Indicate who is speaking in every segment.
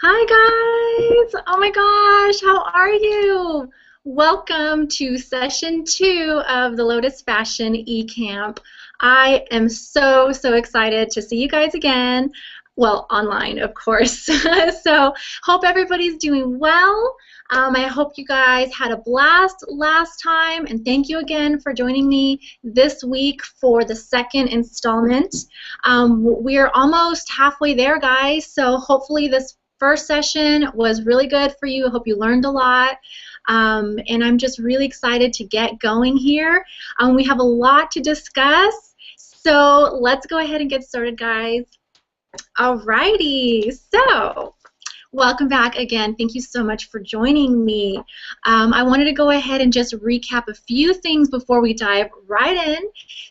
Speaker 1: Hi guys! Oh my gosh, how are you? Welcome to session 2 of the Lotus Fashion eCamp. I am so excited to see you guys again. Well, online, of course. So, hope everybody's doing well. I hope you guys had a blast last time, and thank you again for joining me this week for the second installment. We're almost halfway there, guys, so hopefully this first session was really good for you. I hope you learned a lot. And I'm just really excited to get going here. We have a lot to discuss, so let's go ahead and get started, guys. Alrighty, so welcome back again. Thank you so much for joining me. I wanted to go ahead and just recap a few things before we dive right in.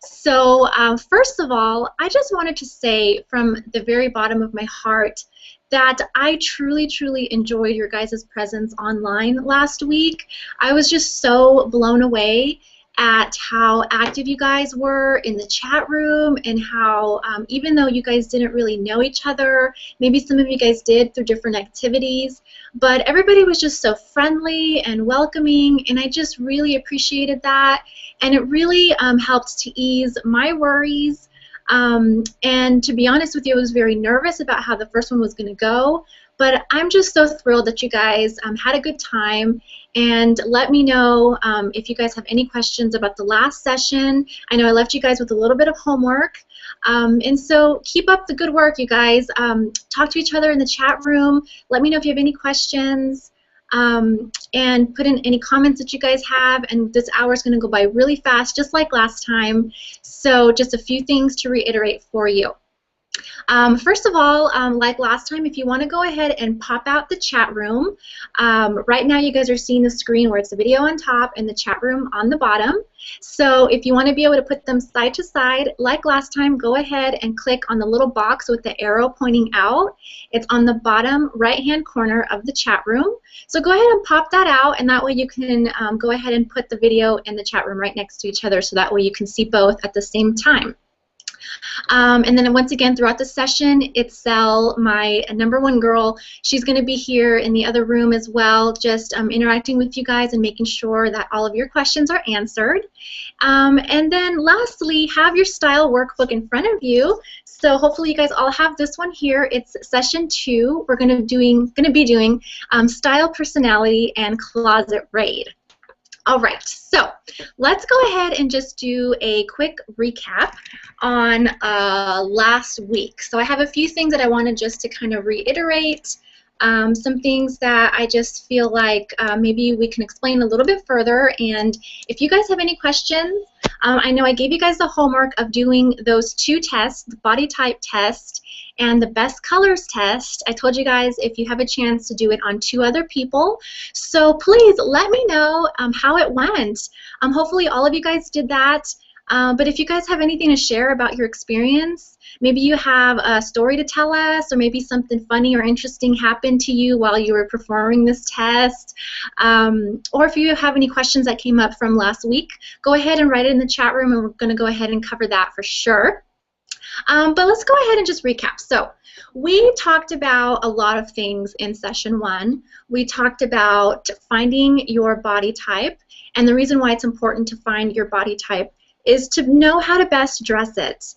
Speaker 1: So first of all, I just wanted to say from the very bottom of my heart that I truly enjoyed your guys' presence online last week. I was just so blown away at how active you guys were in the chat room and how even though you guys didn't really know each other, maybe some of you guys did through different activities, but everybody was just so friendly and welcoming, and I just really appreciated that, and it really helped to ease my worries. And to be honest with you, I was very nervous about how the first one was going to go, but I'm just so thrilled that you guys had a good time. And let me know if you guys have any questions about the last session. I know I left you guys with a little bit of homework. And so keep up the good work, you guys. Talk to each other in the chat room. Let me know if you have any questions. And put in any comments that you guys have, and this hour is going to go by really fast, just like last time. So just a few things to reiterate for you. First of all, like last time, if you want to go ahead and pop out the chat room, right now you guys are seeing the screen where it's the video on top and the chat room on the bottom. So if you want to be able to put them side to side, like last time, go ahead and click on the little box with the arrow pointing out. It's on the bottom right-hand corner of the chat room. So go ahead and pop that out, and that way you can go ahead and put the video and the chat room right next to each other, so that way you can see both at the same time. And then once again, throughout the session, Itzel, my #1 girl, she's going to be here in the other room as well, just interacting with you guys and making sure that all of your questions are answered. And then lastly, have your style workbook in front of you. So hopefully you guys all have this one here. It's session 2. We're going to be doing style, personality, and closet raid. All right, so let's go ahead and just do a quick recap on last week. So I have a few things that I wanted just to kind of reiterate, some things that I just feel like maybe we can explain a little bit further. And if you guys have any questions, I know I gave you guys the homework of doing those 2 tests, the body type test and the best colors test. I told you guys if you have a chance to do it on 2 other people. So please let me know how it went. Hopefully all of you guys did that. But if you guys have anything to share about your experience, maybe you have a story to tell us, or maybe something funny or interesting happened to you while you were performing this test, or if you have any questions that came up from last week, go ahead and write it in the chat room, and we're going to go ahead and cover that for sure. But let's go ahead and just recap. So we talked about a lot of things in session 1. We talked about finding your body type, and the reason why it's important to find your body type is to know how to best dress it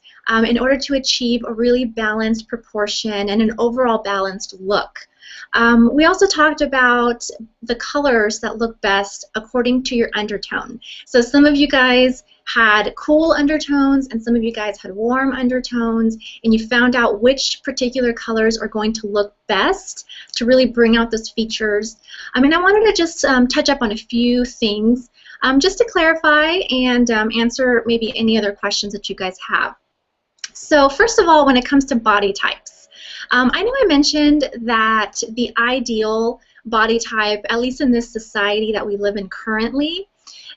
Speaker 1: in order to achieve a really balanced proportion and an overall balanced look. We also talked about the colors that look best according to your undertone. So some of you guys had cool undertones and some of you guys had warm undertones, and you found out which particular colors are going to look best to really bring out those features. I wanted to just touch up on a few things just to clarify and answer maybe any other questions that you guys have. So first of all, when it comes to body types, I know I mentioned that the ideal body type, at least in this society that we live in currently,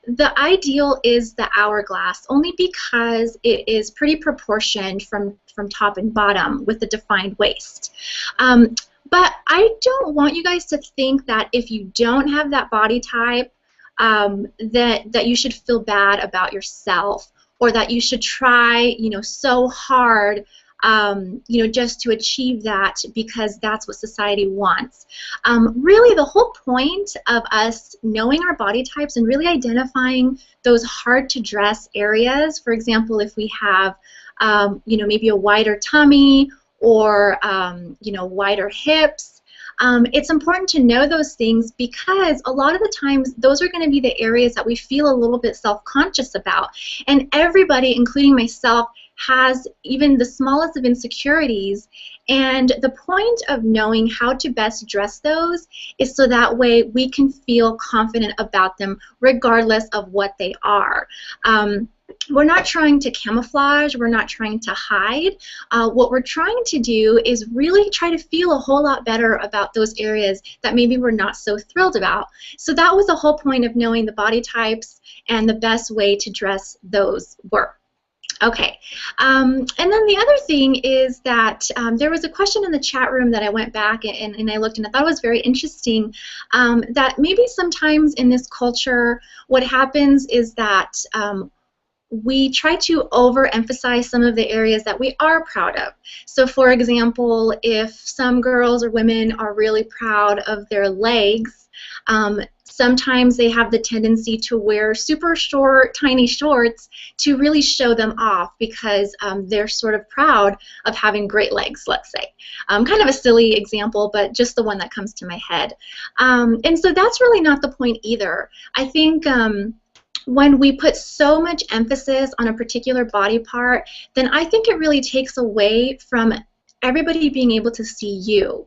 Speaker 1: the ideal is the hourglass, only because it is pretty proportioned from top and bottom with a defined waist. But I don't want you guys to think that if you don't have that body type, that you should feel bad about yourself, or that you should try, so hard just to achieve that because that's what society wants. Really, the whole point of us knowing our body types and really identifying those hard-to-dress areas, for example, if we have, maybe a wider tummy or, wider hips, it's important to know those things because a lot of the times those are going to be the areas that we feel a little bit self-conscious about. And everybody, including myself, has even the smallest of insecurities. And the point of knowing how to best address those is so that way we can feel confident about them regardless of what they are. We're not trying to camouflage, we're not trying to hide. What we're trying to do is really try to feel a whole lot better about those areas that maybe we're not so thrilled about. So that was the whole point of knowing the body types and the best way to dress those were. Okay, and then the other thing is that there was a question in the chat room that I went back and I looked and I thought it was very interesting that maybe sometimes in this culture what happens is that we try to overemphasize some of the areas that we are proud of. So for example, if some girls or women are really proud of their legs, sometimes they have the tendency to wear super short, tiny shorts to really show them off because they're sort of proud of having great legs, let's say. Kind of a silly example, but just the one that comes to my head. And so that's really not the point either. I think when we put so much emphasis on a particular body part, then I think it really takes away from everybody being able to see you.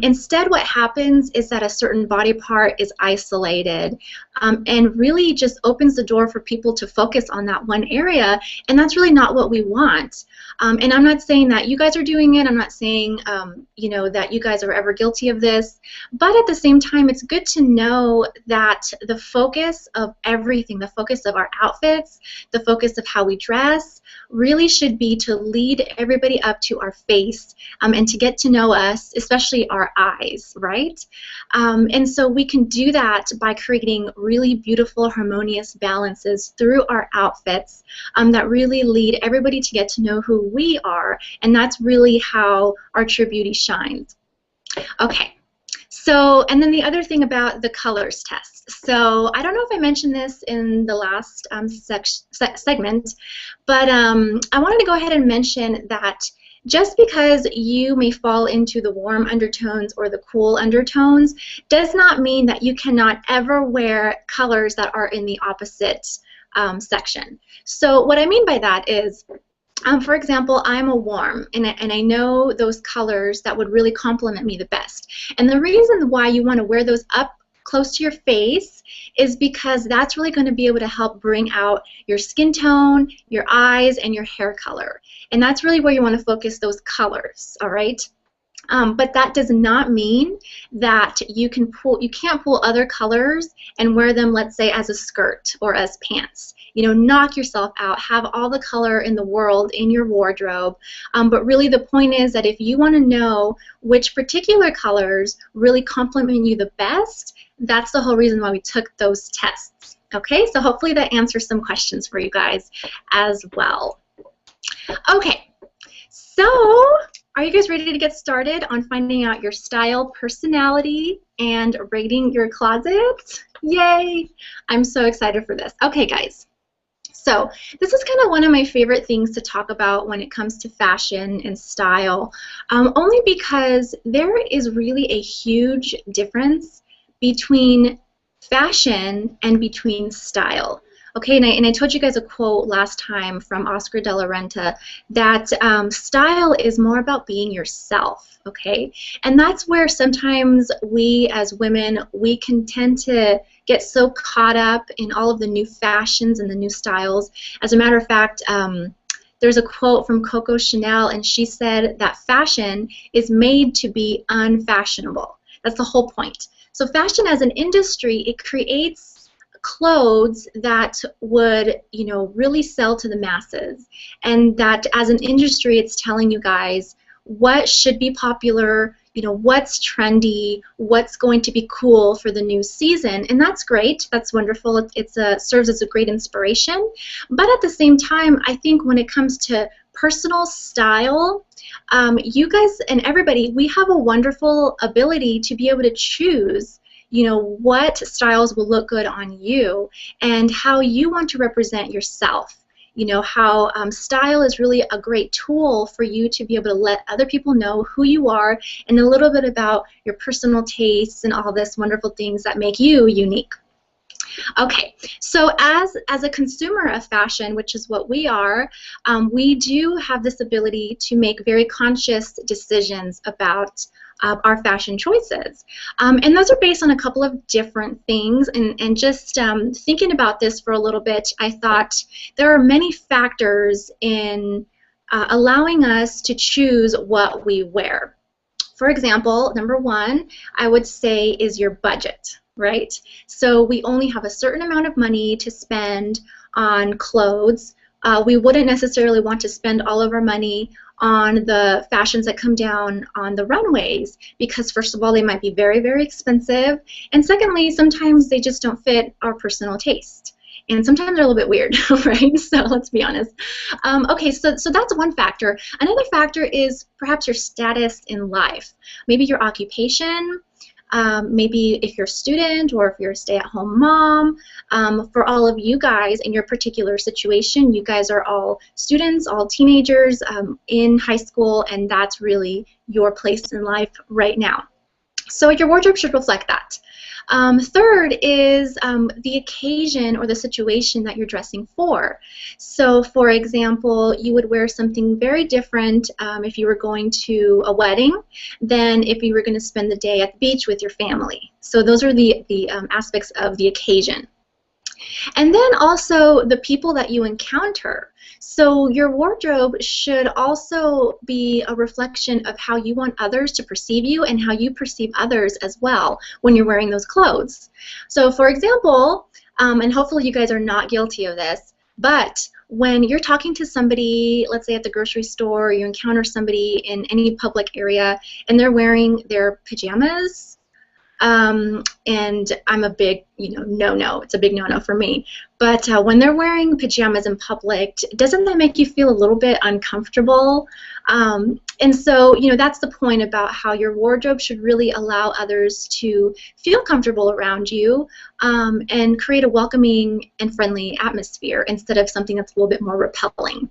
Speaker 1: Instead, what happens is that a certain body part is isolated and really just opens the door for people to focus on that one area, and that's really not what we want. And I'm not saying that you guys are doing it. I'm not saying that you guys are ever guilty of this. But at the same time, it's good to know that the focus of everything, the focus of our outfits, the focus of how we dress, really should be to lead everybody up to our face and to get to know us, especially our eyes, right? And so we can do that by creating really beautiful, harmonious balances through our outfits that really lead everybody to get to know who we are, and that's really how our true beauty shines. Okay. So, and then the other thing about the colors test. So, I don't know if I mentioned this in the last segment, but I wanted to go ahead and mention that just because you may fall into the warm undertones or the cool undertones does not mean that you cannot ever wear colors that are in the opposite section. So, what I mean by that is, for example, I'm a warm, and I know those colors that would really complement me the best. And the reason why you want to wear those up close to your face is because that's really going to be able to help bring out your skin tone, your eyes, and your hair color. And that's really where you want to focus those colors, all right? But that does not mean that you can't pull other colors and wear them, let's say, as a skirt or as pants. You know, knock yourself out. Have all the color in the world in your wardrobe. But really the point is that if you want to know which particular colors really complement you the best, that's the whole reason why we took those tests. Okay, so hopefully that answers some questions for you guys as well. Okay, so are you guys ready to get started on finding out your style, personality, and rating your closet? Yay! I'm so excited for this. Okay, guys. So this is kind of one of my favorite things to talk about when it comes to fashion and style, only because there is really a huge difference between fashion and between style. Okay, and I told you guys a quote last time from Oscar de la Renta that style is more about being yourself, okay? And that's where sometimes we as women, we can tend to get so caught up in all of the new fashions and the new styles. As a matter of fact, there's a quote from Coco Chanel, and she said that fashion is made to be unfashionable. That's the whole point. So fashion as an industry, it creates clothes that would, you know, really sell to the masses, and that as an industry, it's telling you guys what should be popular, you know, what's trendy, what's going to be cool for the new season, and that's great. That's wonderful. It serves as a great inspiration. But at the same time, I think when it comes to personal style, you guys and everybody, we have a wonderful ability to be able to choose, what styles will look good on you and how you want to represent yourself. How style is really a great tool for you to be able to let other people know who you are and a little bit about your personal tastes and all this wonderful things that make you unique. Okay, so as a consumer of fashion, which is what we are, we do have this ability to make very conscious decisions about our fashion choices. And those are based on a couple of different things. And just thinking about this for a little bit, I thought there are many factors in allowing us to choose what we wear. For example, number one, I would say is your budget, right? So we only have a certain amount of money to spend on clothes. We wouldn't necessarily want to spend all of our money on the fashions that come down on the runways because, first of all, they might be very, very expensive, and secondly, sometimes they just don't fit our personal taste. And sometimes they're a little bit weird, right? So let's be honest. Okay, so that's one factor. Another factor is perhaps your status in life. Maybe your occupation, maybe if you're a student or if you're a stay-at-home mom. For all of you guys in your particular situation, you guys are all students, all teenagers in high school, and that's really your place in life right now. So your wardrobe should reflect that. Third is the occasion or the situation that you're dressing for. So, for example, you would wear something very different if you were going to a wedding than if you were going to spend the day at the beach with your family. So those are the aspects of the occasion. And then also the people that you encounter. So your wardrobe should also be a reflection of how you want others to perceive you and how you perceive others as well when you're wearing those clothes. So for example, and hopefully you guys are not guilty of this, but when you're talking to somebody, let's say at the grocery store, you encounter somebody in any public area and they're wearing their pajamas, and I'm a big, no-no. It's a big no-no for me. But when they're wearing pajamas in public, doesn't that make you feel a little bit uncomfortable? And so, that's the point about how your wardrobe should really allow others to feel comfortable around you and create a welcoming and friendly atmosphere instead of something that's a little bit more repelling.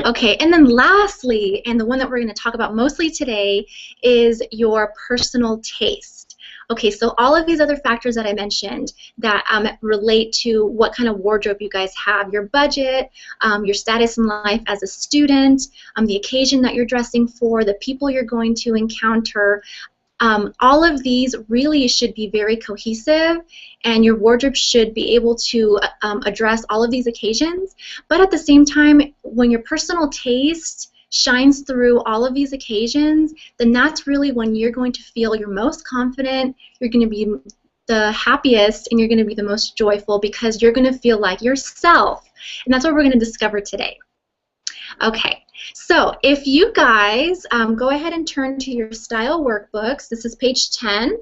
Speaker 1: Okay, and then lastly, and the one that we're going to talk about mostly today, is your personal taste. Okay, so all of these other factors that I mentioned that relate to what kind of wardrobe you guys have, your budget, your status in life as a student, the occasion that you're dressing for, the people you're going to encounter, all of these really should be very cohesive, and your wardrobe should be able to address all of these occasions. But at the same time, when your personal taste shines through all of these occasions, then that's really when you're going to feel your most confident, you're going to be the happiest, and you're going to be the most joyful because you're going to feel like yourself. And that's what we're going to discover today. Okay, so if you guys go ahead and turn to your style workbooks, this is page 10.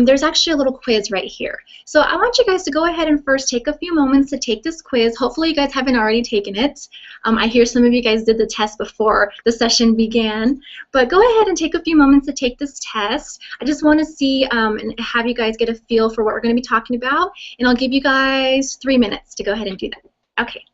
Speaker 1: There's actually a little quiz right here. So I want you guys to go ahead and first take a few moments to take this quiz. Hopefully you guys haven't already taken it. I hear some of you guys did the test before the session began. But go ahead and take a few moments to take this test. I just want to see and have you guys get a feel for what we're going to be talking about. And I'll give you guys 3 minutes to go ahead and do that. Okay.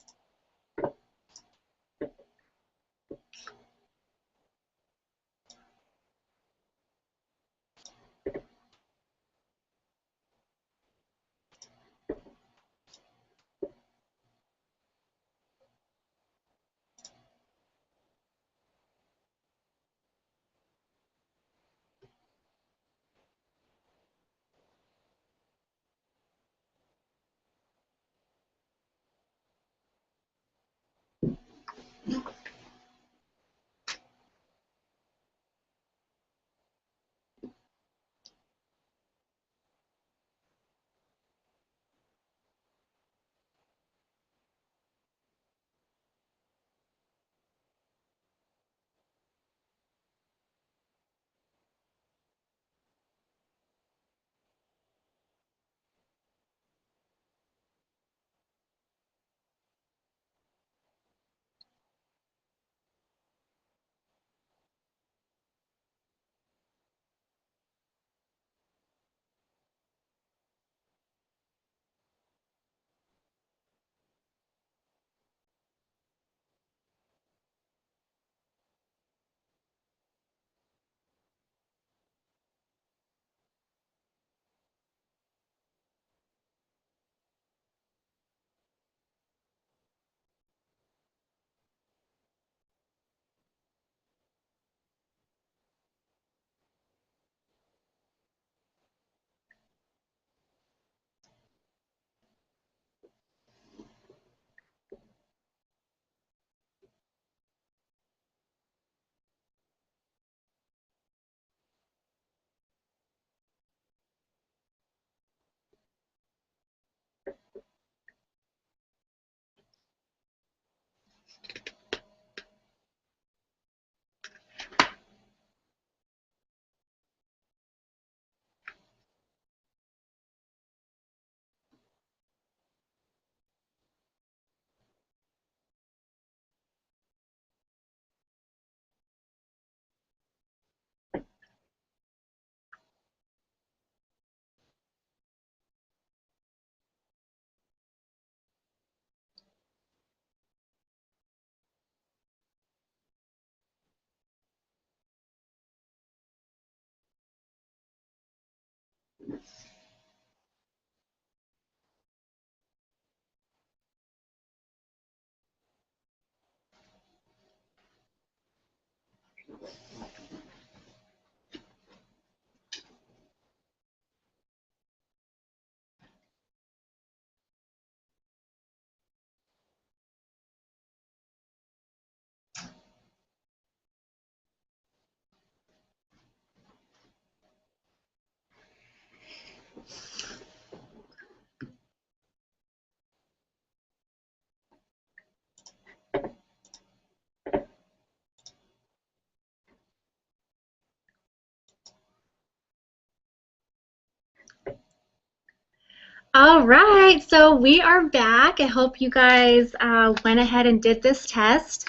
Speaker 1: All right, so we are back. I hope you guys went ahead and did this test.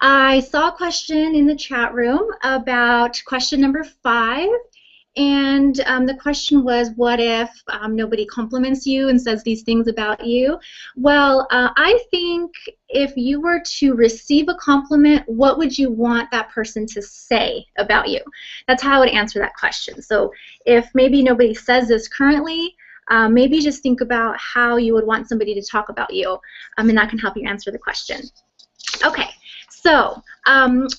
Speaker 1: I saw a question in the chat room about question number 5, and the question was, what if nobody compliments you and says these things about you? Well, I think if you were to receive a compliment, what would you want that person to say about you? That's how I would answer that question. So if maybe nobody says this currently, maybe just think about how you would want somebody to talk about you, and that can help you answer the question. Okay, so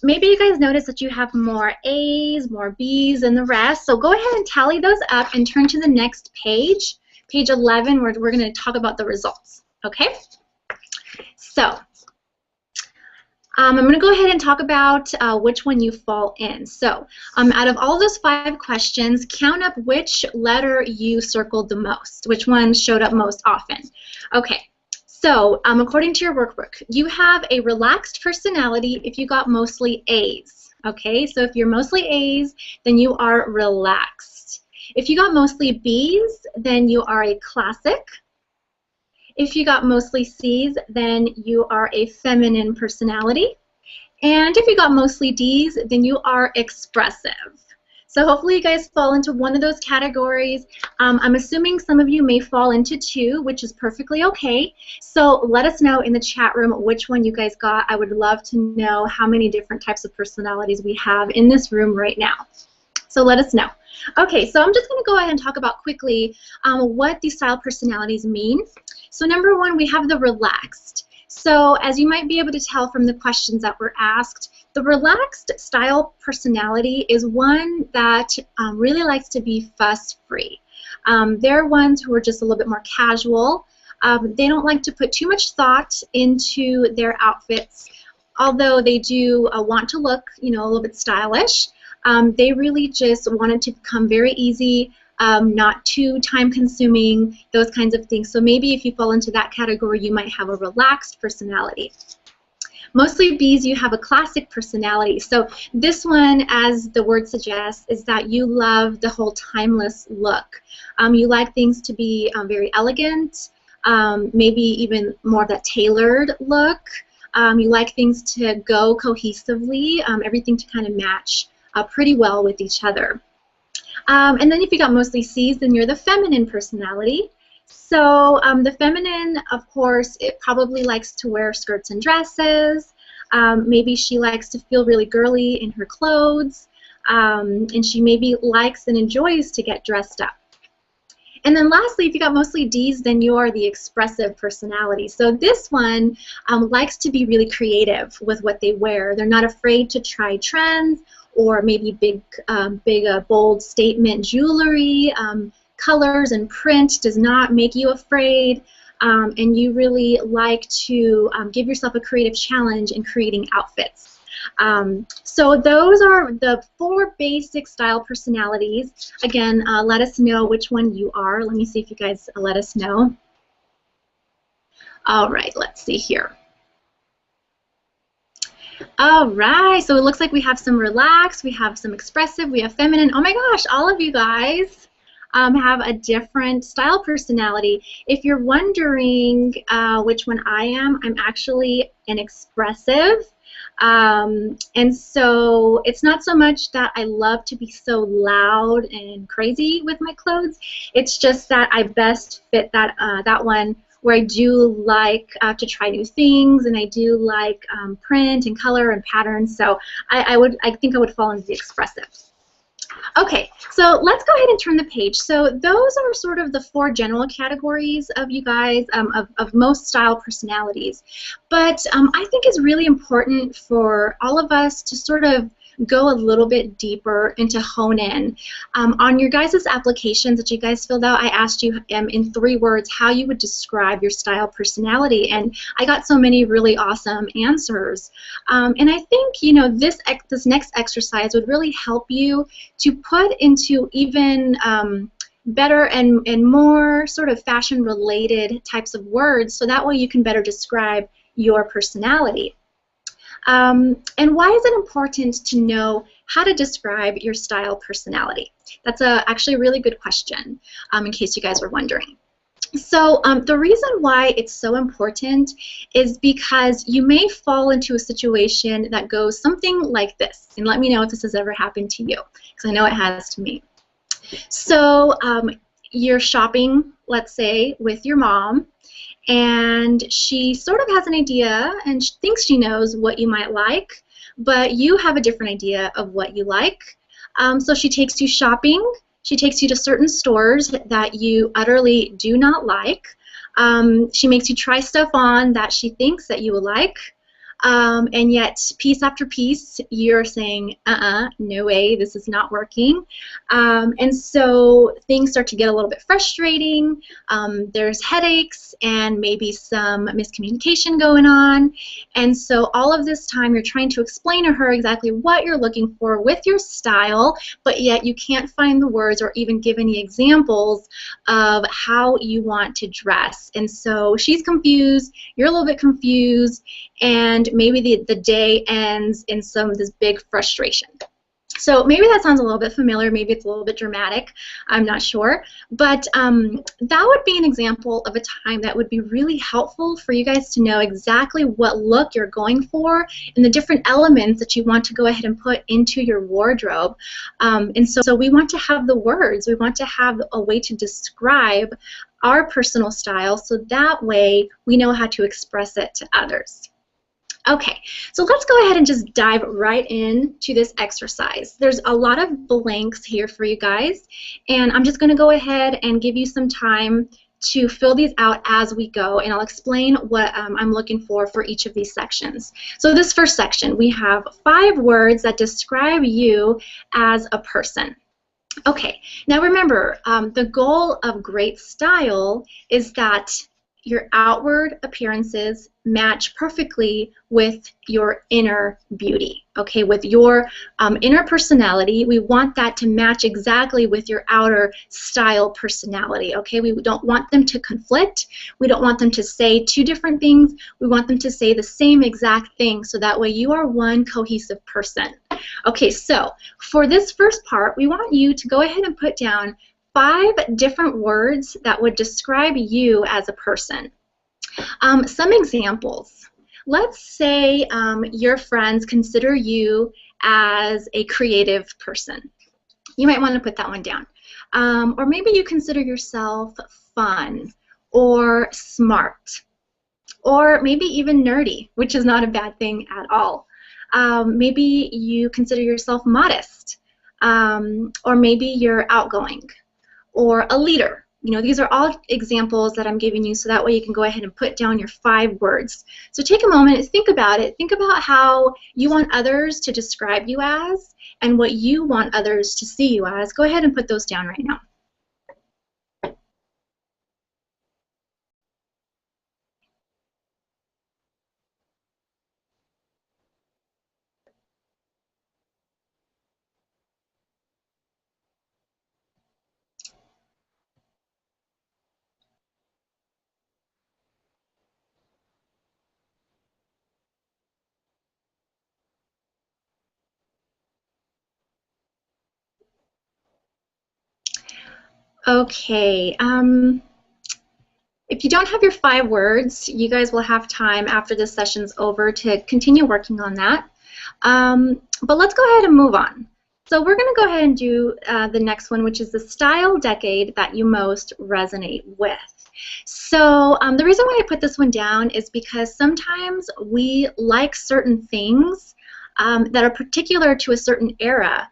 Speaker 1: maybe you guys notice that you have more A's, more B's than the rest. So go ahead and tally those up and turn to the next page, page 11, where we're going to talk about the results. Okay? So I'm going to go ahead and talk about which one you fall in. So out of all those 5 questions, count up which letter you circled the most, which one showed up most often. Okay. So, according to your workbook, you have a relaxed personality if you got mostly A's. Okay, so if you're mostly A's, then you are relaxed. If you got mostly B's, then you are a classic. If you got mostly C's, then you are a feminine personality. And if you got mostly D's, then you are expressive. So hopefully you guys fall into one of those categories. I'm assuming some of you may fall into 2, which is perfectly okay. So let us know in the chat room which one you guys got. I would love to know how many different types of personalities we have in this room right now. So let us know. Okay, so I'm just going to go ahead and talk about quickly what these style personalities mean. So number 1, we have the relaxed. So as you might be able to tell from the questions that were asked, the relaxed style personality is one that really likes to be fuss-free. They're ones who are just a little bit more casual. They don't like to put too much thought into their outfits, although they do want to look, a little bit stylish. They really just want it to become very easy, not too time-consuming, those kinds of things. So maybe if you fall into that category, you might have a relaxed personality. Mostly B's, you have a classic personality. So this one, as the word suggests, is that you love the whole timeless look. You like things to be very elegant, maybe even more of that tailored look. You like things to go cohesively, everything to kind of match pretty well with each other. And then if you got mostly C's, then you're the feminine personality. So the feminine, of course, it probably likes to wear skirts and dresses. Maybe she likes to feel really girly in her clothes. And she maybe likes and enjoys to get dressed up. And then lastly, if you got mostly D's, then you are the expressive personality. So this one likes to be really creative with what they wear. They're not afraid to try trends or maybe big, bold statement jewelry. Colors and print does not make you afraid, and you really like to give yourself a creative challenge in creating outfits. So those are the 4 basic style personalities. Again, let us know which one you are. Let me see if you guys let us know. All right, let's see here. All right, so it looks like we have some relaxed, we have some expressive, we have feminine. Oh my gosh, all of you guys have a different style personality. If you're wondering which one I am, I'm actually an expressive. And so it's not so much that I love to be so loud and crazy with my clothes. It's just that I best fit that, that one where I do like to try new things, and I do like print and color and patterns. So I think I would fall into the expressive. Okay, so let's go ahead and turn the page. So those are sort of the 4 general categories of you guys, of most style personalities. But I think it's really important for all of us to sort of go a little bit deeper and to hone in. On your guys' applications that you guys filled out, I asked you in 3 words how you would describe your style personality, and I got so many really awesome answers. And I think, this next exercise would really help you to put into even better and more sort of fashion-related types of words, so that way you can better describe your personality. And why is it important to know how to describe your style personality? That's actually a really good question, in case you guys were wondering. So the reason why it's so important is because you may fall into a situation that goes something like this. And let me know if this has ever happened to you, because I know it has to me. So you're shopping, let's say, with your mom, and she sort of has an idea and she thinks she knows what you might like, but you have a different idea of what you like. So she takes you shopping. She takes you to certain stores that you utterly do not like. She makes you try stuff on that she thinks that you will like. And yet, piece after piece, you're saying, no way, this is not working. And so things start to get a little bit frustrating. There's headaches and maybe some miscommunication going on. And so all of this time, you're trying to explain to her exactly what you're looking for with your style, but yet you can't find the words or even give any examples of how you want to dress. And so she's confused, you're a little bit confused, and maybe the day ends in some of this big frustration. So maybe that sounds a little bit familiar, maybe it's a little bit dramatic, I'm not sure, but that would be an example of a time that would be really helpful for you guys to know exactly what look you're going for and the different elements that you want to go ahead and put into your wardrobe. And so we want to have the words, we want to have a way to describe our personal style so that way we know how to express it to others. Okay, so let's go ahead and just dive right into this exercise. There's a lot of blanks here for you guys, and I'm just going to go ahead and give you some time to fill these out as we go, and I'll explain what I'm looking for each of these sections. So this first section, we have 5 words that describe you as a person. Okay, now remember, the goal of great style is that your outward appearances match perfectly with your inner beauty, okay? With your inner personality, we want that to match exactly with your outer style personality, okay? We don't want them to conflict. We don't want them to say 2 different things. We want them to say the same exact thing so that way you are one cohesive person. Okay, so for this first part, we want you to go ahead and put down 5 different words that would describe you as a person. Some examples. Let's say your friends consider you as a creative person. You might want to put that one down. Or maybe you consider yourself fun or smart or maybe even nerdy, which is not a bad thing at all. Maybe you consider yourself modest, or maybe you're outgoing, or a leader. You know, these are all examples that I'm giving you so that way you can go ahead and put down your 5 words. So take a moment and think about it. Think about how you want others to describe you as and what you want others to see you as. Go ahead and put those down right now. Okay. If you don't have your 5 words, you guys will have time after this session's over to continue working on that. But let's go ahead and move on. So we're going to go ahead and do the next one, which is the style decade that you most resonate with. So the reason why I put this one down is because sometimes we like certain things that are particular to a certain era.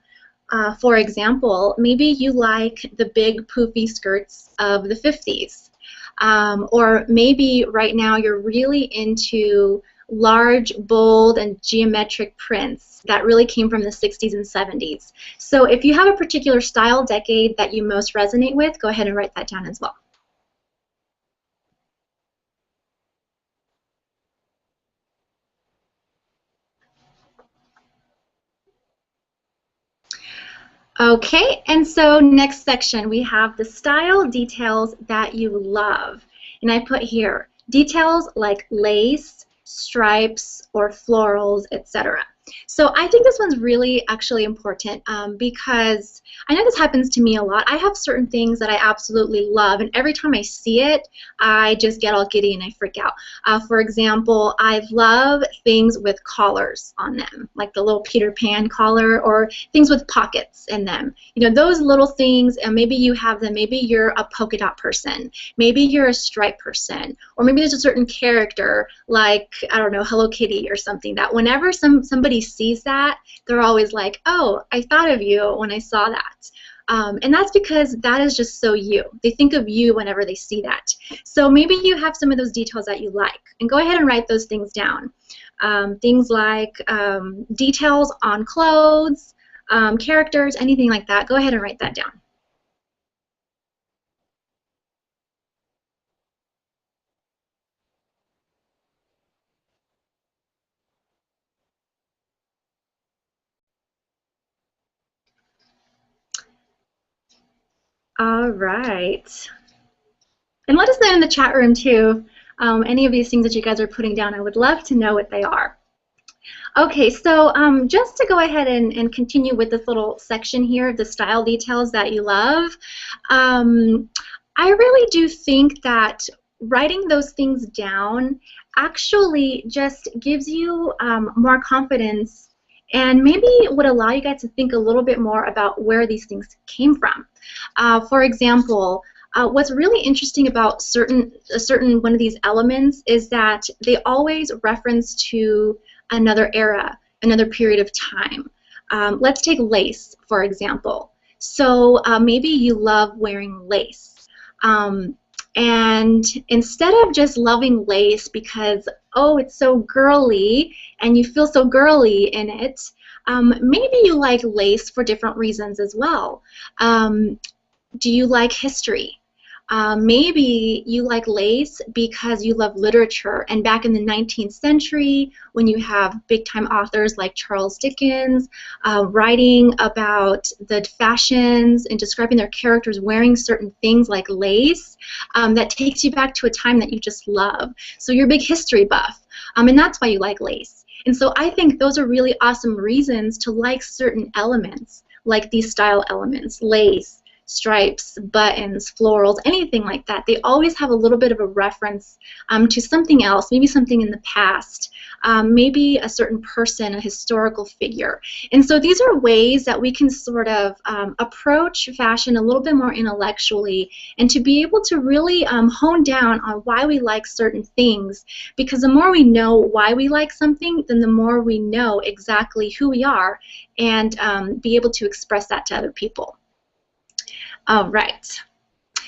Speaker 1: For example, maybe you like the big poofy skirts of the 50s. Or maybe right now you're really into large, bold, and geometric prints that really came from the 60s and 70s. So if you have a particular style decade that you most resonate with, go ahead and write that down as well. Okay, and so next section we have the style details that you love. And I put here details like lace, stripes, or florals, etc. So I think this one's really actually important because I know this happens to me a lot. I have certain things that I absolutely love, and every time I see it, I just get all giddy and I freak out. For example, I love things with collars on them, like the little Peter Pan collar, or things with pockets in them. You know, those little things, and maybe you have them. Maybe you're a polka dot person. Maybe you're a stripe person, or maybe there's a certain character, like, I don't know, Hello Kitty or something, that whenever somebody sees that, they're always like, oh, I thought of you when I saw that. And that's because that is just so you. They think of you whenever they see that. So maybe you have some of those details that you like, and go ahead and write those things down. Things like details on clothes, characters, anything like that. Go ahead and write that down. All right. And let us know in the chat room too, any of these things that you guys are putting down. I would love to know what they are. Okay, so just to go ahead and continue with this little section here of the style details that you love, I really do think that writing those things down actually just gives you more confidence, and maybe would allow you guys to think a little bit more about where these things came from. For example, what's really interesting about a certain one of these elements is that they always reference to another era, another period of time. Let's take lace, for example. So maybe you love wearing lace. And instead of just loving lace because, oh, it's so girly and you feel so girly in it, maybe you like lace for different reasons as well. Do you like history? Maybe you like lace because you love literature, and back in the 19th century, when you have big-time authors like Charles Dickens writing about the fashions and describing their characters wearing certain things like lace, that takes you back to a time that you just love. So you're a big history buff, and that's why you like lace. And so I think those are really awesome reasons to like certain elements, like these style elements, lace, stripes, buttons, florals, anything like that. They always have a little bit of a reference to something else, maybe something in the past, maybe a certain person, a historical figure. And so these are ways that we can sort of approach fashion a little bit more intellectually, and to be able to really hone down on why we like certain things, because the more we know why we like something, then the more we know exactly who we are, and be able to express that to other people. All right.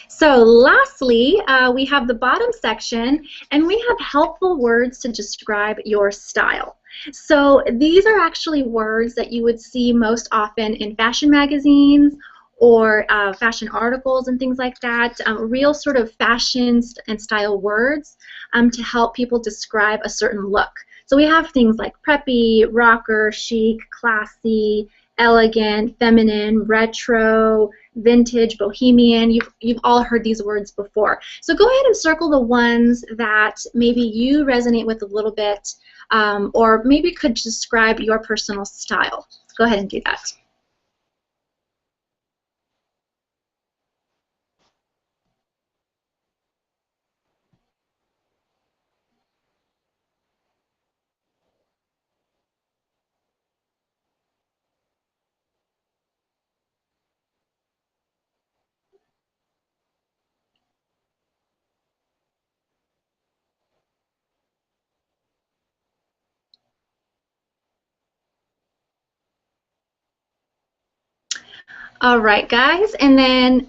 Speaker 1: So lastly, we have the bottom section, and we have helpful words to describe your style. So these are actually words that you would see most often in fashion magazines or fashion articles and things like that, real sort of fashion and style words to help people describe a certain look. So we have things like preppy, rocker, chic, classy, elegant, feminine, retro, vintage, bohemian. You've all heard these words before. So go ahead and circle the ones that maybe you resonate with a little bit, or maybe could describe your personal style. Go ahead and do that. All right, guys, and then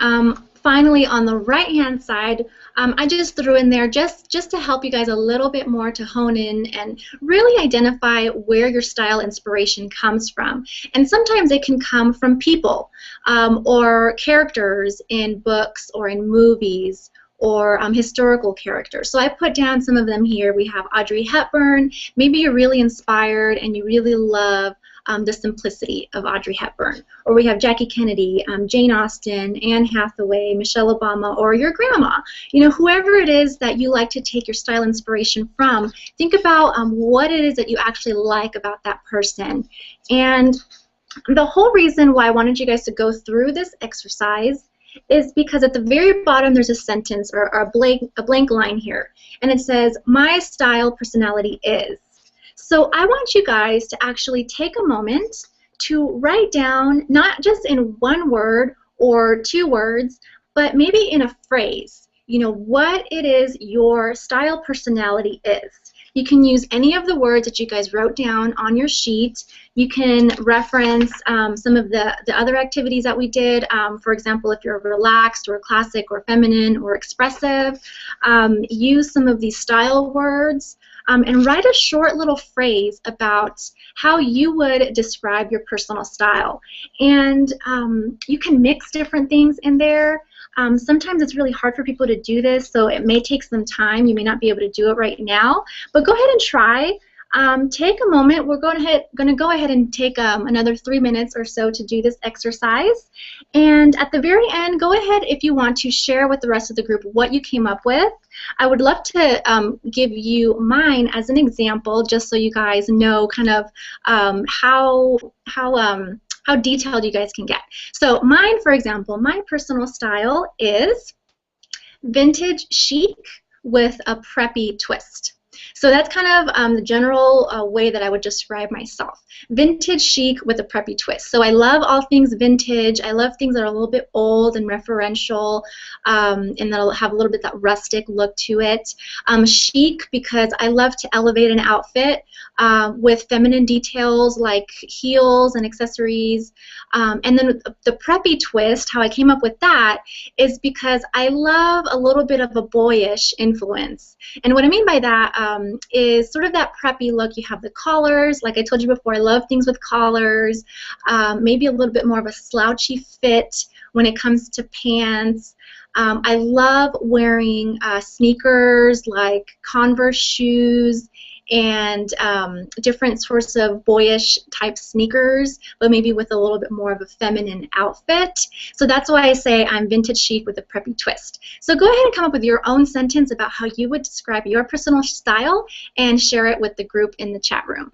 Speaker 1: finally on the right-hand side, I just threw in there just to help you guys a little bit more to hone in and really identify where your style inspiration comes from. And sometimes it can come from people or characters in books or in movies or historical characters. So I put down some of them here. We have Audrey Hepburn. Maybe you're really inspired and you really love the simplicity of Audrey Hepburn. Or we have Jackie Kennedy, Jane Austen, Anne Hathaway, Michelle Obama, or your grandma. You know, whoever it is that you like to take your style inspiration from, think about what it is that you actually like about that person. And the whole reason why I wanted you guys to go through this exercise is because at the very bottom there's a sentence or a blank line here, and it says, my style personality is. So I want you guys to actually take a moment to write down, not just in one word or two words, but maybe in a phrase, you know, what it is your style personality is. You can use any of the words that you guys wrote down on your sheet. You can reference some of the other activities that we did. For example, if you're relaxed or classic or feminine or expressive, use some of these style words and write a short little phrase about how you would describe your personal style. And you can mix different things in there. Sometimes it's really hard for people to do this, so it may take some time. You may not be able to do it right now, but go ahead and try. Take a moment. We're going to go ahead and take another 3 minutes or so to do this exercise. And at the very end, go ahead if you want to share with the rest of the group what you came up with. I would love to give you mine as an example, just so you guys know kind of how detailed you guys can get. So mine, for example, my personal style is vintage chic with a preppy twist. So that's kind of the general way that I would describe myself. Vintage chic with a preppy twist. So I love all things vintage. I love things that are a little bit old and referential, and that'll have a little bit that rustic look to it. Chic because I love to elevate an outfit with feminine details like heels and accessories. And then the preppy twist, how I came up with that, is because I love a little bit of a boyish influence. And what I mean by that is sort of that preppy look. You have the collars, like I told you before, I love things with collars, maybe a little bit more of a slouchy fit when it comes to pants. I love wearing sneakers like Converse shoes and different sorts of boyish type sneakers, but maybe with a little bit more of a feminine outfit. So that's why I say I'm vintage chic with a preppy twist. So go ahead and come up with your own sentence about how you would describe your personal style and share it with the group in the chat room.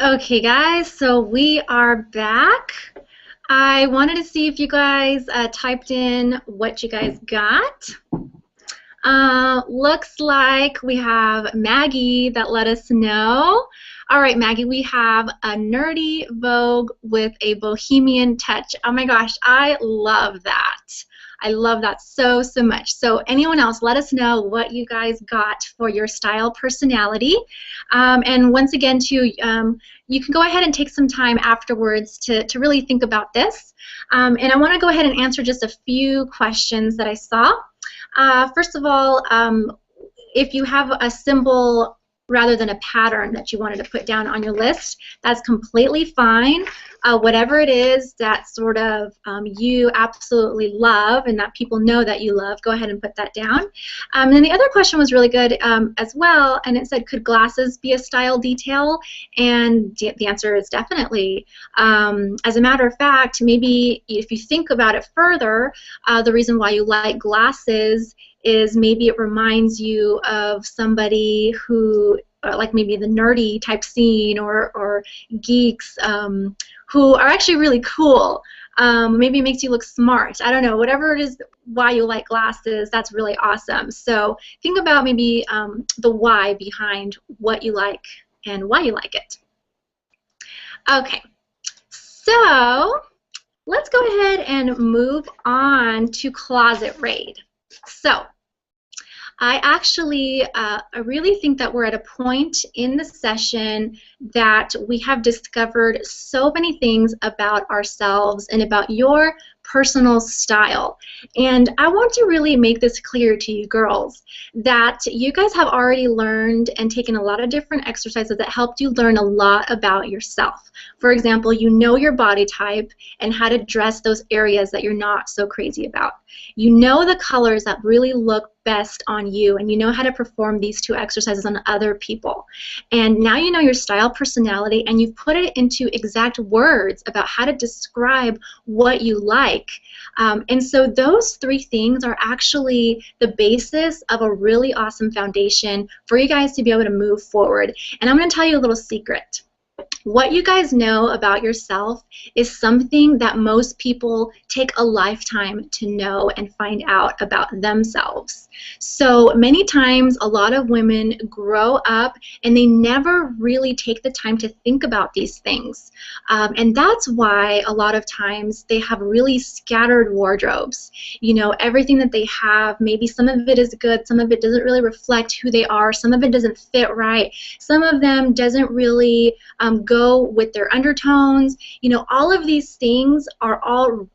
Speaker 1: Okay, guys, so we are back. I wanted to see if you guys typed in what you guys got. Looks like we have Maggie that let us know. All right, Maggie, we have a nerdy Vogue with a bohemian touch. Oh my gosh, I love that. I love that so, so much. So anyone else, let us know what you guys got for your style personality. And once again, too, you can go ahead and take some time afterwards to really think about this. And I want to go ahead and answer just a few questions that I saw. First of all, if you have a symbol rather than a pattern that you wanted to put down on your list, that's completely fine. Whatever it is that sort of you absolutely love and that people know that you love, go ahead and put that down. And then the other question was really good as well, and it said, could glasses be a style detail? And the answer is definitely. As a matter of fact, maybe if you think about it further, the reason why you like glasses is maybe it reminds you of somebody who, like maybe the nerdy type scene or geeks who are actually really cool. Maybe it makes you look smart. I don't know. Whatever it is why you like glasses, that's really awesome. So think about maybe the why behind what you like and why you like it. Okay. So let's go ahead and move on to Closet Raid. So I actually I really think that we're at a point in the session that we have discovered so many things about ourselves and about your personal style. And I want to really make this clear to you girls that you guys have already learned and taken a lot of different exercises that helped you learn a lot about yourself. For example, you know your body type and how to dress those areas that you're not so crazy about. You know the colors that really look best on you, and you know how to perform these two exercises on other people. And now you know your style personality, and you've put it into exact words about how to describe what you like. And so those three things are actually the basis of a really awesome foundation for you guys to be able to move forward. And I'm going to tell you a little secret. What you guys know about yourself is something that most people take a lifetime to know and find out about themselves. So many times a lot of women grow up and they never really take the time to think about these things. And that's why a lot of times they have really scattered wardrobes. You know, everything that they have, maybe some of it is good, some of it doesn't really reflect who they are, some of it doesn't fit right, some of them doesn't really go with their undertones. You know, all of these things are all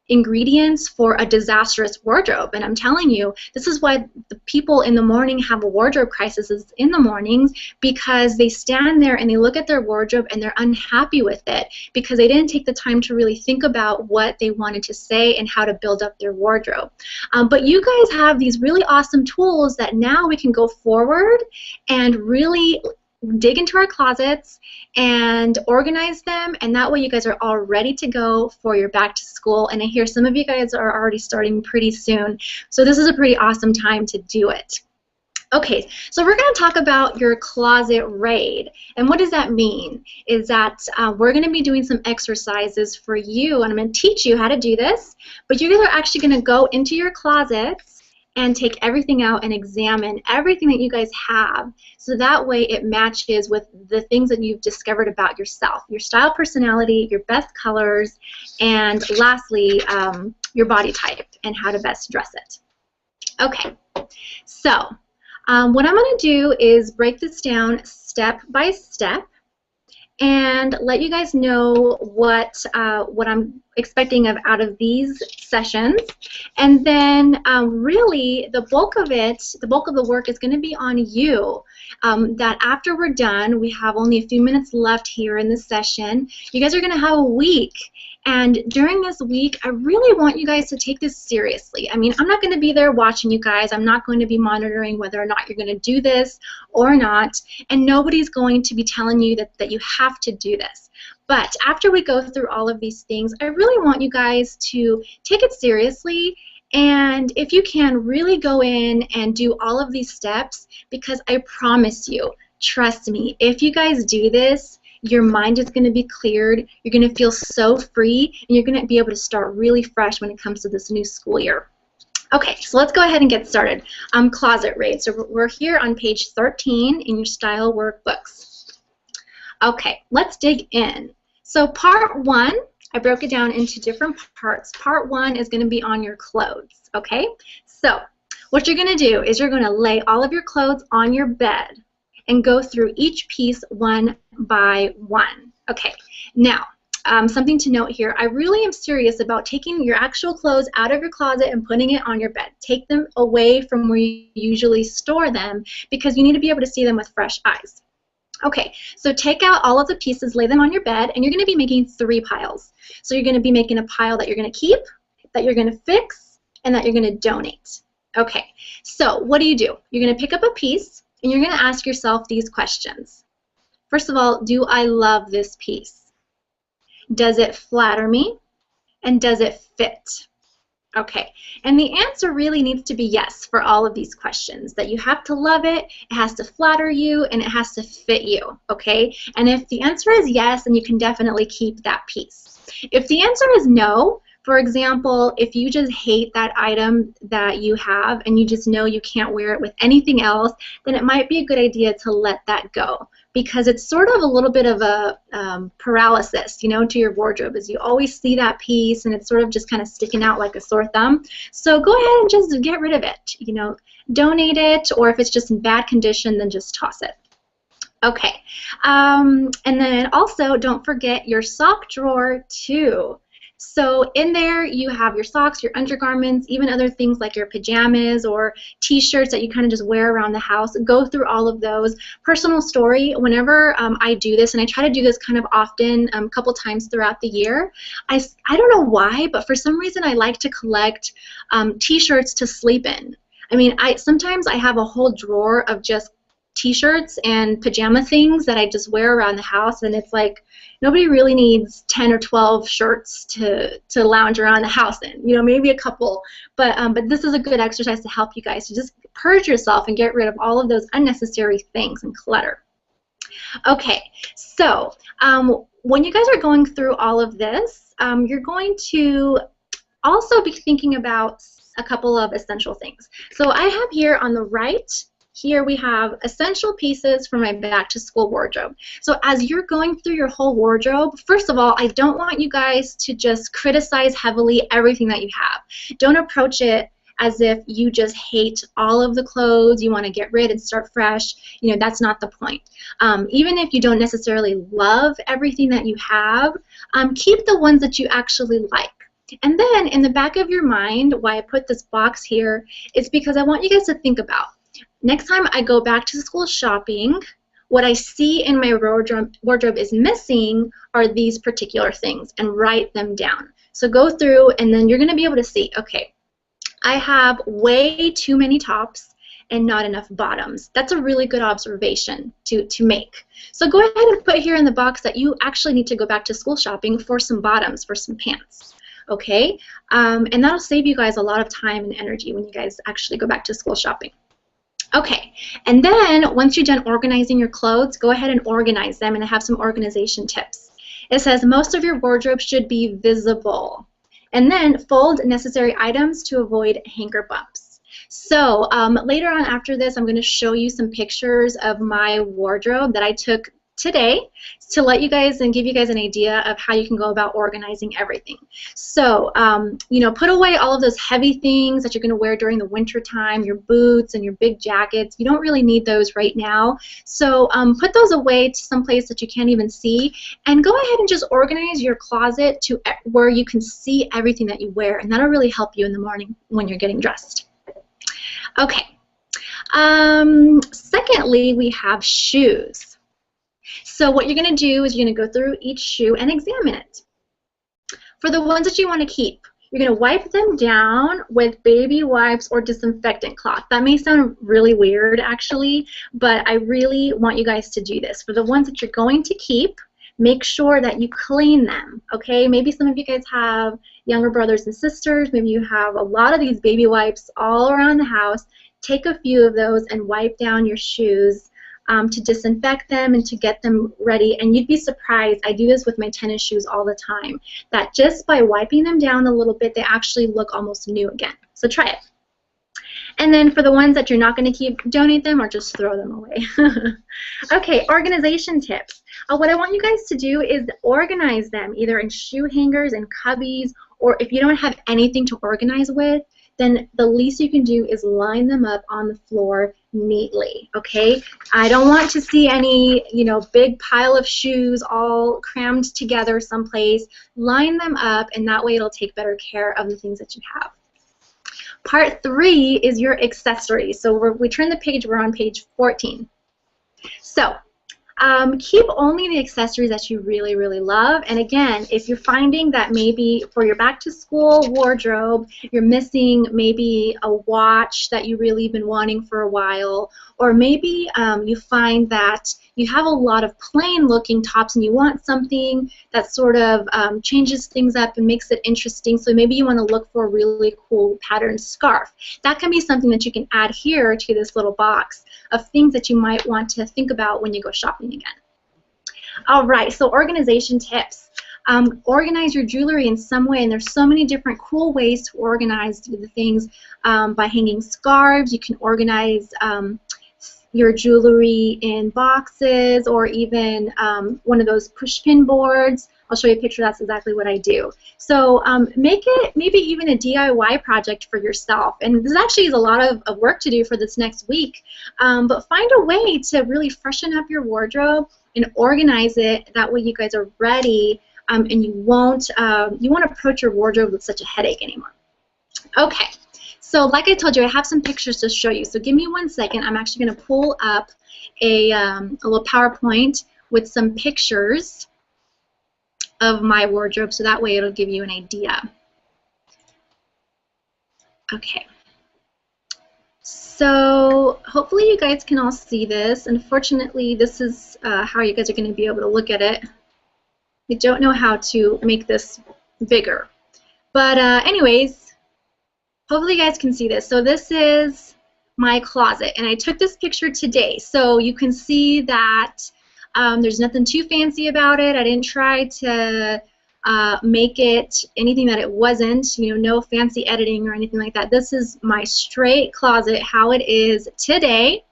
Speaker 1: ingredients for a disastrous wardrobe. And I'm telling you, this is why the people in the morning have a wardrobe crisis in the mornings, because they stand there and they look at their wardrobe and they're unhappy with it because they didn't take the time to really think about what they wanted to say and how to build up their wardrobe. But you guys have these really awesome tools that now we can go forward and really dig into our closets and organize them, and that way you guys are all ready to go for your back to school. And I hear some of you guys are already starting pretty soon, so this is a pretty awesome time to do it. Okay, so we're going to talk about your closet raid. And what does that mean? Is that we're going to be doing some exercises for you, and I'm going to teach you how to do this, but you guys are actually going to go into your closets and take everything out and examine everything that you guys have, so that way it matches with the things that you've discovered about yourself, your style personality, your best colors, and lastly, your body type and how to best dress it. Okay, so what I'm going to do is break this down step by step and let you guys know what I'm expecting out of these sessions. And then really the bulk of it, the bulk of the work is going to be on you. That after we're done, we have only a few minutes left here in this session, you guys are going to have a week. And during this week, I really want you guys to take this seriously. I mean, I'm not going to be there watching you guys. I'm not going to be monitoring whether or not you're going to do this or not. And nobody's going to be telling you that you have to do this. But after we go through all of these things, I really want you guys to take it seriously. And if you can, really go in and do all of these steps, because I promise you, trust me, if you guys do this, your mind is going to be cleared, you're going to feel so free, and you're going to be able to start really fresh when it comes to this new school year. Okay, so let's go ahead and get started. Closet raid. So we're here on page 13 in your style workbooks. Okay, let's dig in. So part 1, I broke it down into different parts. Part 1 is going to be on your clothes, okay? So what you're going to do is you're going to lay all of your clothes on your bed and go through each piece one by one. Okay, now, something to note here, I really am serious about taking your actual clothes out of your closet and putting it on your bed. Take them away from where you usually store them because you need to be able to see them with fresh eyes. Okay, so take out all of the pieces, lay them on your bed, and you're going to be making 3 piles. So you're going to be making a pile that you're going to keep, that you're going to fix, and that you're going to donate. Okay, so what do? You're going to pick up a piece, and you're going to ask yourself these questions. First of all, do I love this piece? Does it flatter me? And does it fit? Okay, and the answer really needs to be yes for all of these questions, that you have to love it, it has to flatter you, and it has to fit you, okay? And if the answer is yes, then you can definitely keep that piece. If the answer is no, for example, if you just hate that item that you have and you just know you can't wear it with anything else, then it might be a good idea to let that go, because it's sort of a little bit of a paralysis, you know, to your wardrobe, as you always see that piece and it's sort of just kind of sticking out like a sore thumb. So go ahead and just get rid of it, you know, donate it, or if it's just in bad condition, then just toss it. Okay, and then also don't forget your sock drawer too. So in there you have your socks, your undergarments, even other things like your pajamas or t-shirts that you kind of just wear around the house. Go through all of those. Personal story, whenever I do this, and I try to do this kind of often, a couple times throughout the year, I don't know why, but for some reason I like to collect t-shirts to sleep in. I mean, sometimes I have a whole drawer of just t-shirts and pajama things that I just wear around the house, and it's like nobody really needs 10 or 12 shirts to lounge around the house in. You know, maybe a couple, but this is a good exercise to help you guys to just purge yourself and get rid of all of those unnecessary things and clutter. Okay, so when you guys are going through all of this, you're going to also be thinking about a couple of essential things. So I have here on the right, here we have essential pieces for my back-to-school wardrobe. So as you're going through your whole wardrobe, first of all, I don't want you guys to just criticize heavily everything that you have. Don't approach it as if you just hate all of the clothes, you want to get rid and start fresh. You know, that's not the point. Even if you don't necessarily love everything that you have, keep the ones that you actually like. And then in the back of your mind, why I put this box here is because I want you guys to think about, next time I go back to school shopping, what I see in my wardrobe is missing are these particular things, and write them down. So go through, and then you're going to be able to see, okay, I have way too many tops and not enough bottoms. That's a really good observation to make. So go ahead and put here in the box that you actually need to go back to school shopping for some bottoms, for some pants. Okay, and that'll save you guys a lot of time and energy when you guys actually go back to school shopping. Okay, and then once you're done organizing your clothes, go ahead and organize them, and I have some organization tips. It says most of your wardrobe should be visible, and then fold necessary items to avoid hanger bumps. So later on after this, I'm going to show you some pictures of my wardrobe that I took today to let you guys and give you guys an idea of how you can go about organizing everything. So, you know, put away all of those heavy things that you're going to wear during the winter time, your boots and your big jackets. You don't really need those right now. So put those away to some place that you can't even see, and go ahead and just organize your closet to where you can see everything that you wear, and that'll really help you in the morning when you're getting dressed. Okay. Secondly, we have shoes. So what you're going to do is you're going to go through each shoe and examine it. For the ones that you want to keep, you're going to wipe them down with baby wipes or disinfectant cloth. That may sound really weird actually, but I really want you guys to do this. For the ones that you're going to keep, make sure that you clean them, okay? Maybe some of you guys have younger brothers and sisters. Maybe you have a lot of these baby wipes all around the house. Take a few of those and wipe down your shoes to disinfect them and to get them ready. And you'd be surprised, I do this with my tennis shoes all the time, that just by wiping them down a little bit, they actually look almost new again. So try it. And then for the ones that you're not going to keep, donate them or just throw them away. Okay, organization tips. What I want you guys to do is organize them either in shoe hangers and cubbies, or if you don't have anything to organize with, then the least you can do is line them up on the floor neatly, okay? I don't want to see any, big pile of shoes all crammed together someplace. Line them up, and that way it'll take better care of the things that you have. Part 3 is your accessories. So we turn the page, we're on page 14. So keep only the accessories that you really, really love. And again, if you're finding that maybe for your back-to-school wardrobe, you're missing maybe a watch that you really been wanting for a while, or maybe you find that you have a lot of plain-looking tops and you want something that sort of changes things up and makes it interesting, so maybe you want to look for a really cool patterned scarf. That can be something that you can add here to this little box of things that you might want to think about when you go shopping again. All right, so organization tips. Organize your jewelry in some way, and there's so many different cool ways to organize the things by hanging scarves. You can organize your jewelry in boxes, or even one of those push pin boards. I'll show you a picture. That's exactly what I do. So make it maybe even a DIY project for yourself. And this actually is a lot of work to do for this next week. But find a way to really freshen up your wardrobe and organize it. That way you guys are ready, and you won't approach your wardrobe with such a headache anymore. Okay. So like I told you, I have some pictures to show you. So give me 1 second. I'm actually going to pull up a little PowerPoint with some pictures of my wardrobe, so that way it'll give you an idea. Okay. So hopefully you guys can all see this. Unfortunately, this is how you guys are going to be able to look at it. I don't know how to make this bigger. But anyways, hopefully you guys can see this. So this is my closet, and I took this picture today. So you can see that there's nothing too fancy about it. I didn't try to make it anything that it wasn't, no fancy editing or anything like that. This is my straight closet, how it is today.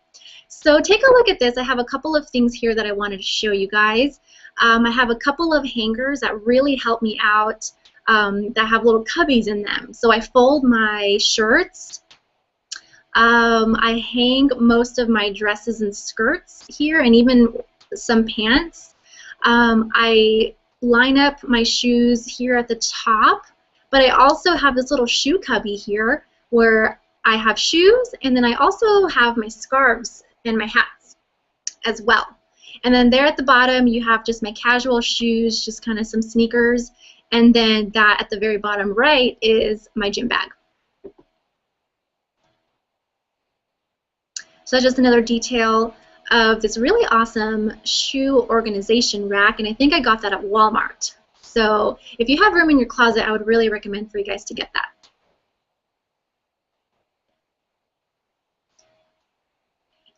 Speaker 1: So take a look at this. I have a couple of things here that I wanted to show you guys. I have a couple of hangers that really help me out, that have little cubbies in them. So I fold my shirts. I hang most of my dresses and skirts here, and even some pants. I line up my shoes here at the top, but I also have this little shoe cubby here where I have shoes, and then I also have my scarves and my hats as well. And then there at the bottom you have just my casual shoes, just kind of some sneakers, and then that at the very bottom right is my gym bag. So that's just another detail of this really awesome shoe organization rack, and I think I got that at Walmart. So if you have room in your closet, I would really recommend for you guys to get that.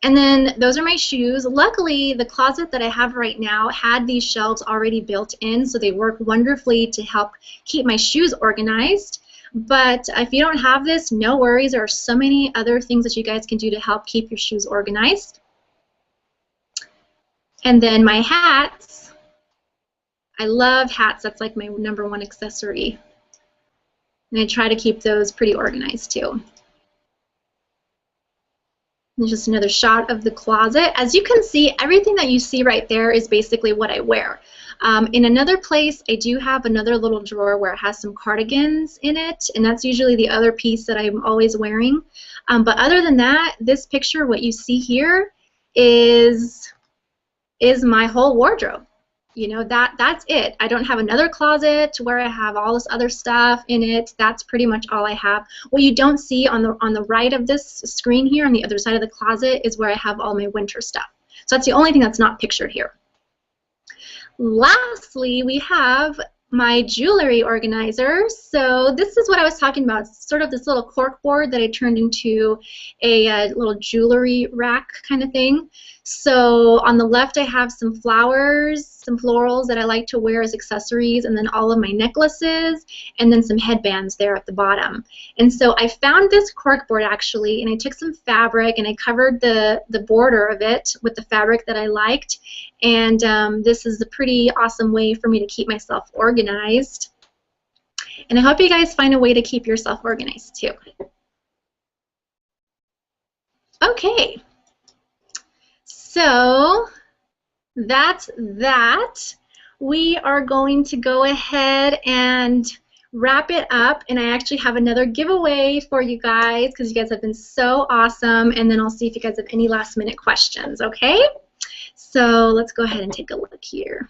Speaker 1: And then those are my shoes. Luckily, the closet that I have right now had these shelves already built in, so they work wonderfully to help keep my shoes organized. But if you don't have this, no worries. There are so many other things that you guys can do to help keep your shoes organized. And then my hats. I love hats. That's like my #1 accessory. And I try to keep those pretty organized too. And just another shot of the closet. As you can see, everything that you see right there is basically what I wear. In another place, I do have another little drawer where it has some cardigans in it, and that's usually the other piece that I'm always wearing. But other than that, this picture, what you see here, is my whole wardrobe. That's it. I don't have another closet where I have all this other stuff in it. That's pretty much all I have. What you don't see on the right of this screen here, on the other side of the closet, is where I have all my winter stuff. So that's the only thing that's not pictured here. Lastly, we have my jewelry organizer. So this is what I was talking about. It's sort of this little cork board that I turned into a little jewelry rack kind of thing. So on the left I have some flowers, some florals that I like to wear as accessories, and then all of my necklaces, and then some headbands there at the bottom. And so I found this corkboard actually, and I took some fabric and I covered the border of it with the fabric that I liked, and this is a pretty awesome way for me to keep myself organized. And I hope you guys find a way to keep yourself organized too. Okay. So that's that. We are going to go ahead and wrap it up, and I actually have another giveaway for you guys because you guys have been so awesome, and then I'll see if you guys have any last minute questions, okay? So let's go ahead and take a look here.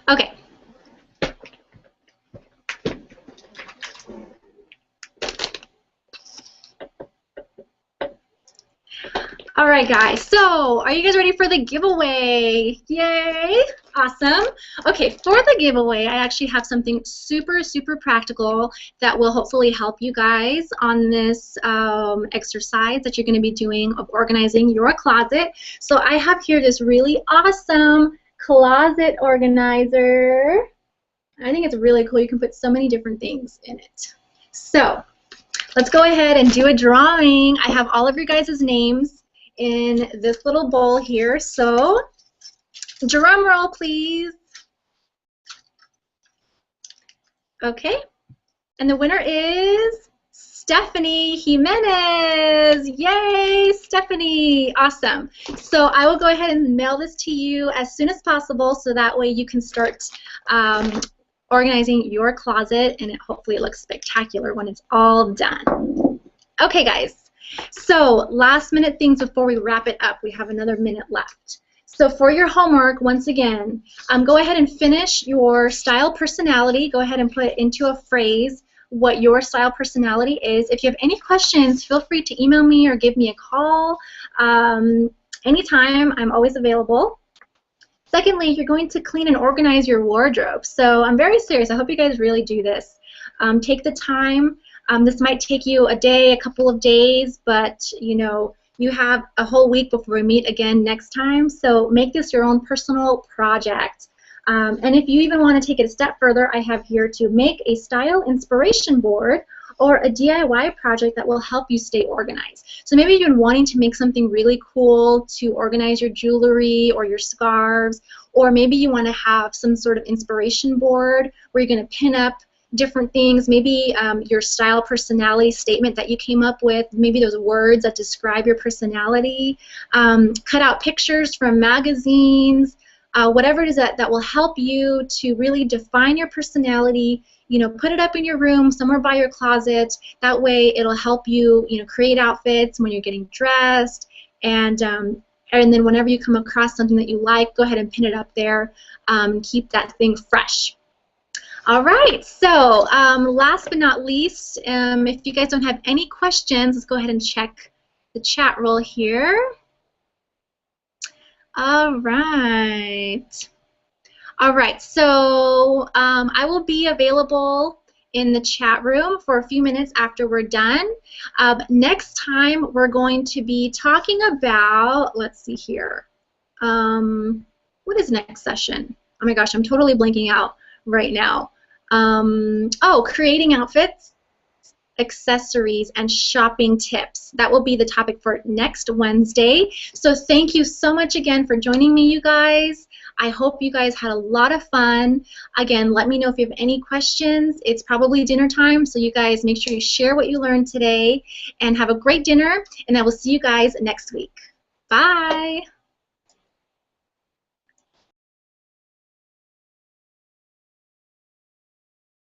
Speaker 1: Okay. All right, guys, so are you guys ready for the giveaway? Yay! Awesome. Okay, for the giveaway, I actually have something super, super practical that will hopefully help you guys on this exercise that you're going to be doing of organizing your closet. So I have here this really awesome closet organizer. I think it's really cool. You can put so many different things in it. So let's go ahead and do a drawing. I have all of your guys' names in this little bowl here. So drum roll, please. Okay. And the winner is Stephanie Jimenez. Yay, Stephanie. Awesome. So I will go ahead and mail this to you as soon as possible so that way you can start organizing your closet, and hopefully it looks spectacular when it's all done. Okay, guys. So last minute things before we wrap it up. We have another minute left. So for your homework, once again, go ahead and finish your style personality. Go ahead and put into a phrase what your style personality is. If you have any questions, feel free to email me or give me a call. Anytime, I'm always available. Secondly, you're going to clean and organize your wardrobe. So I'm very serious. I hope you guys really do this. Take the time. This might take you a day, a couple of days, but you know, you have a whole week before we meet again next time, so make this your own personal project. And if you even want to take it a step further, I have here to make a style inspiration board or a DIY project that will help you stay organized. So maybe you've been wanting to make something really cool to organize your jewelry or your scarves, or maybe you want to have some sort of inspiration board where you're going to pin up different things, maybe your style personality statement that you came up with, maybe those words that describe your personality, cut out pictures from magazines, whatever it is that will help you to really define your personality. You know, put it up in your room, somewhere by your closet. That way it'll help you, you know, create outfits when you're getting dressed, and then whenever you come across something that you like, go ahead and pin it up there. Keep that thing fresh. All right, so last but not least, if you guys don't have any questions, let's go ahead and check the chat roll here. All right. All right, so I will be available in the chat room for a few minutes after we're done. Next time, we're going to be talking about, let's see here, what is next session? Oh my gosh, I'm totally blanking out right now. Oh, creating outfits, accessories, and shopping tips. That will be the topic for next Wednesday. So thank you so much again for joining me, you guys. I hope you guys had a lot of fun. Again, let me know if you have any questions. It's probably dinner time, so you guys make sure you share what you learned today, and have a great dinner, and I will see you guys next week. Bye.